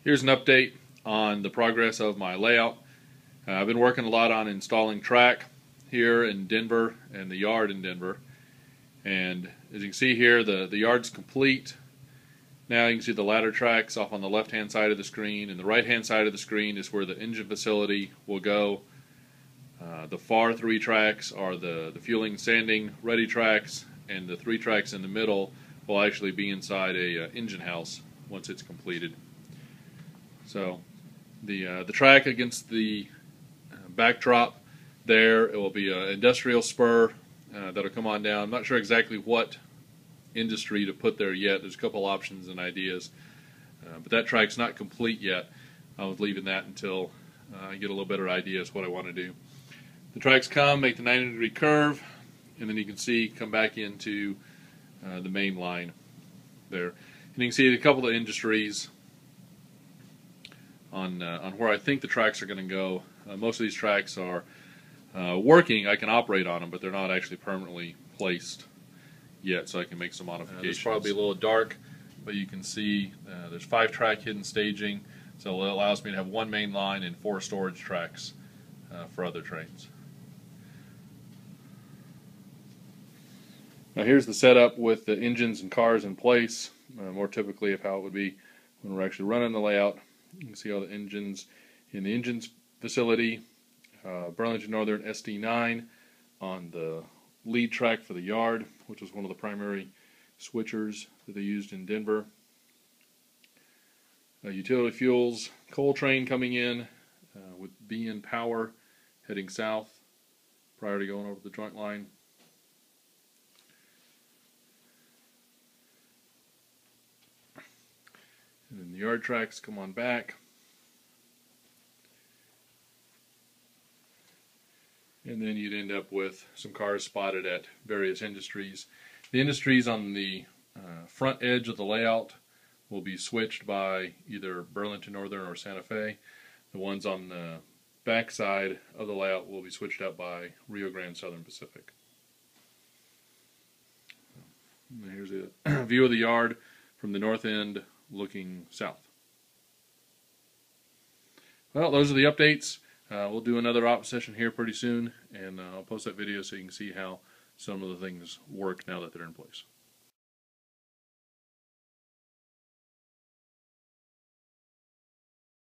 Here's an update on the progress of my layout. I've been working a lot on installing track here in Denver and the yard in Denver. And as you can see here, the yard's complete. Now you can see the ladder tracks off on the left-hand side of the screen, and the right-hand side of the screen is where the engine facility will go. The far three tracks are the fueling, sanding, ready tracks, and the three tracks in the middle will actually be inside a engine house once it's completed. So the track against the backdrop there, it will be an industrial spur that'll come on down. I'm not sure exactly what industry to put there yet. There's a couple options and ideas, but that track's not complete yet. I was leaving that until I get a little better idea as what I want to do. The tracks come, make the 90-degree curve, and then you can see come back into the main line there. And you can see a couple of industries on where I think the tracks are going to go. Most of these tracks are working. I can operate on them, but they're not actually permanently placed yet, so I can make some modifications. It's probably a little dark, but you can see there's 5-track hidden staging, so it allows me to have one main line and 4 storage tracks for other trains. Now here's the setup with the engines and cars in place, more typically of how it would be when we're actually running the layout. You can see all the engines in the engines facility, Burlington Northern SD9 on the lead track for the yard, which was one of the primary switchers that they used in Denver. Utility fuels, coal train coming in with BN Power heading south prior to going over the joint line. And then the yard tracks come on back. And then you'd end up with some cars spotted at various industries. The industries on the front edge of the layout will be switched by either Burlington Northern or Santa Fe. The ones on the back side of the layout will be switched out by Rio Grande Southern Pacific. And here's a view of the yard from the north end looking south. Well, those are the updates. We'll do another op session here pretty soon, and I'll post that video so you can see how some of the things work now that they're in place.